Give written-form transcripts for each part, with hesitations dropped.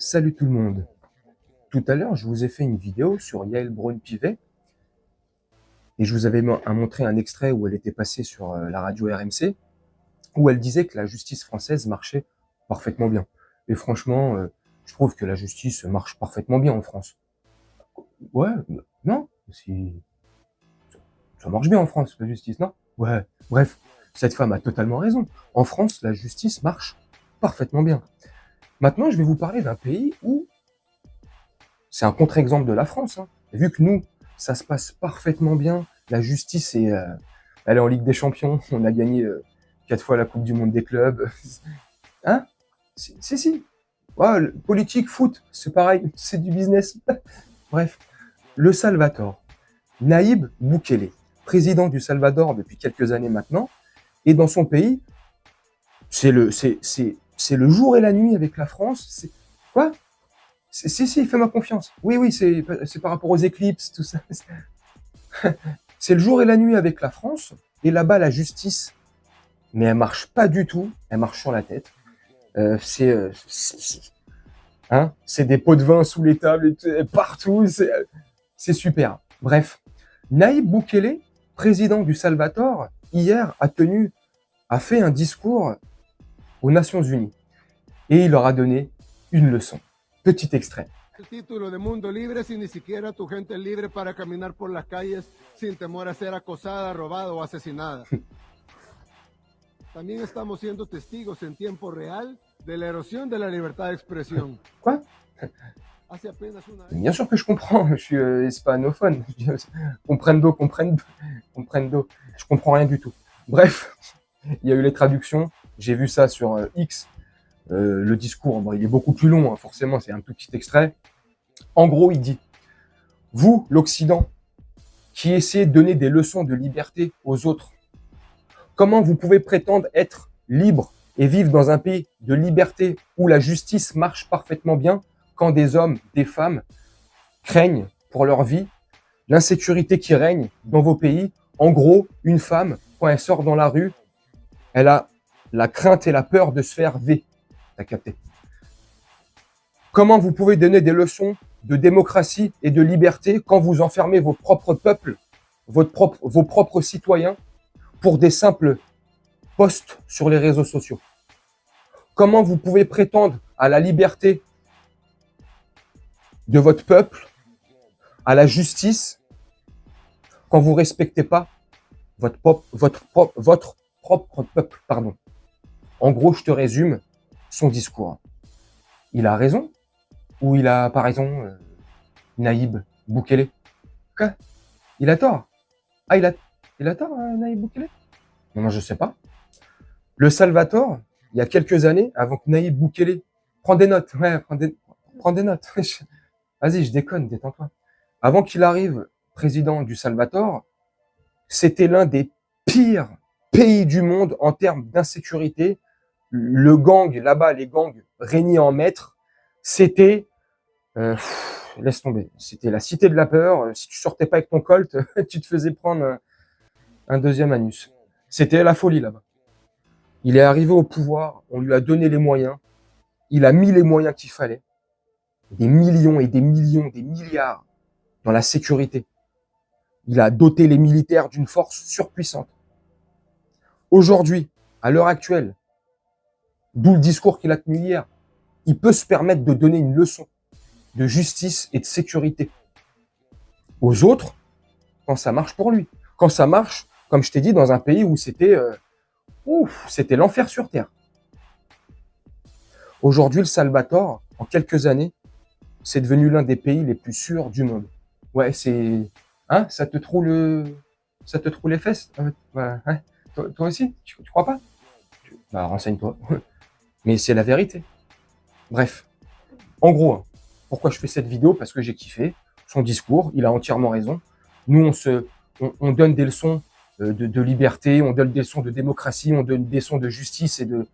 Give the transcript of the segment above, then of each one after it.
Salut tout le monde. Tout à l'heure, je vous ai fait une vidéo sur Yael Braun-Pivet et je vous avais montré un extrait où elle était passée sur la radio RMC où elle disait que la justice française marchait parfaitement bien. Et franchement, je trouve que la justice marche parfaitement bien en France. Ouais, non, ça marche bien en France, la justice, non? Ouais, bref, cette femme a totalement raison. En France, la justice marche parfaitement bien. Maintenant, je vais vous parler d'un pays où c'est un contre-exemple de la France. Hein. Vu que nous, ça se passe parfaitement bien, la justice elle est en Ligue des Champions, on a gagné 4 fois la Coupe du Monde des clubs. Hein? Si. Ouais, politique, foot, c'est pareil, c'est du business. Bref, le Salvador, Naïb Bukele, président du Salvador depuis quelques années maintenant, et dans son pays, c'est le jour et la nuit avec la France. Quoi? Si, fais-moi confiance. Oui, c'est par rapport aux éclipses, tout ça. C'est le jour et la nuit avec la France. Et là-bas, la justice, mais elle marche pas du tout. Elle marche sur la tête. C'est des pots de vin sous les tables partout. C'est super. Bref, Naïb Bukele, président du Salvador, hier a fait un discours aux Nations Unies. Et il leur a donné une leçon. Petit extrait. El título de Mundo Libre si ni siquiera tu gente es libre para caminar por las calles sin temor a ser acosada, robada o asesinada. También estamos siendo testigos en tiempo real de la erosión de la libertad de expresión. Quoi? Hace apenas una vez... Bien sûr que je comprends, je suis hispanophone. Comprendo. Je comprends rien du tout. Bref, il y a eu les traductions. J'ai vu ça sur X. Le discours, bon, il est beaucoup plus long, hein, forcément, c'est un tout petit extrait. En gros, il dit, vous, l'Occident, qui essayez de donner des leçons de liberté aux autres, comment vous pouvez prétendre être libre et vivre dans un pays de liberté où la justice marche parfaitement bien quand des hommes, des femmes craignent pour leur vie, l'insécurité qui règne dans vos pays? En gros, une femme, quand elle sort dans la rue, elle a la crainte et la peur de se faire V. T'as capté. Comment vous pouvez donner des leçons de démocratie et de liberté quand vous enfermez vos propres peuples, vos propres citoyens, pour des simples posts sur les réseaux sociaux? Comment vous pouvez prétendre à la liberté de votre peuple, à la justice, quand vous respectez pas votre propre peuple, pardon. En gros, je te résume son discours. Il a raison ou il a pas raison, Naïb Bukele? Quoi? Il a tort? Ah, il a tort, Naïb Bukele? Non, je sais pas. Le Salvador, il y a quelques années, avant que Naïb Bukele... Prends des notes, ouais, prends des notes. Vas-y, je déconne, détends-toi. Avant qu'il arrive président du Salvador, c'était l'un des pires pays du monde en termes d'insécurité. Le gang, là-bas, les gangs régnaient en maître. C'était, laisse tomber, c'était la cité de la peur. Si tu sortais pas avec ton colt, tu te faisais prendre un deuxième anus. C'était la folie là-bas. Il est arrivé au pouvoir, on lui a donné les moyens, il a mis les moyens qu'il fallait, des millions et des millions, des milliards dans la sécurité. Il a doté les militaires d'une force surpuissante. Aujourd'hui, à l'heure actuelle, d'où le discours qu'il a tenu hier, il peut se permettre de donner une leçon de justice et de sécurité aux autres quand ça marche pour lui. Quand ça marche, comme je t'ai dit, dans un pays où c'était l'enfer sur terre. Aujourd'hui, le Salvador, en quelques années, c'est devenu l'un des pays les plus sûrs du monde. Ouais, c'est... Hein, ça te troue les fesses? Ouais. Toi aussi? Tu crois pas? Bah, renseigne-toi. Mais c'est la vérité. Bref. En gros, pourquoi je fais cette vidéo? Parce que j'ai kiffé son discours. Il a entièrement raison. Nous, on donne des leçons de liberté, on donne des leçons de démocratie, on donne des leçons de justice et de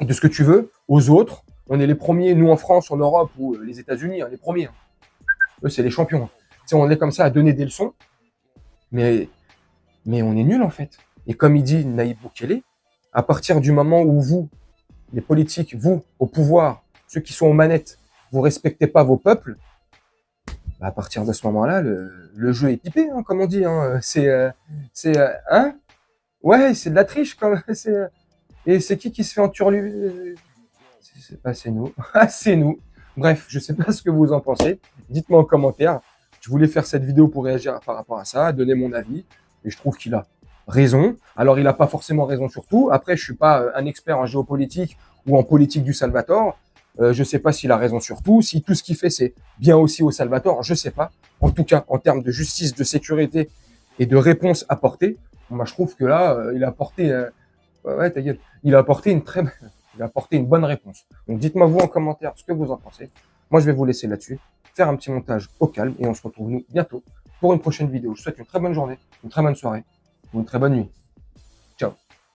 ce que tu veux aux autres. On est les premiers, nous en France, en Europe ou les États-Unis, les premiers. Eux, c'est les champions. T'sais, on est comme ça à donner des leçons, mais on est nuls en fait. Et comme il dit Naïb Bukele, à partir du moment où vous, les politiques, vous, au pouvoir, ceux qui sont aux manettes, vous respectez pas vos peuples, bah, à partir de ce moment-là, le jeu est pipé, hein, comme on dit. Hein. Hein? Ouais, c'est de la triche, quand même. Et c'est qui se fait enturluper? C'est nous. Ah, c'est nous. Bref, je sais pas ce que vous en pensez. Dites-moi en commentaire. Je voulais faire cette vidéo pour réagir par rapport à ça, donner mon avis. Et je trouve qu'il a raison. Alors, il a pas forcément raison sur tout. Après, je suis pas un expert en géopolitique ou en politique du Salvatore. Je sais pas s'il a raison sur tout. Si tout ce qu'il fait, c'est bien aussi au Salvatore, je sais pas. En tout cas, en termes de justice, de sécurité et de réponse apportée, moi, je trouve que là, il a apporté, ouais, ta gueule. Il a apporté il a apporté une bonne réponse. Donc, dites-moi vous en commentaire ce que vous en pensez. Moi, je vais vous laisser là-dessus, faire un petit montage au calme et on se retrouve nous bientôt pour une prochaine vidéo. Je vous souhaite une très bonne journée, une très bonne soirée ou une très bonne nuit.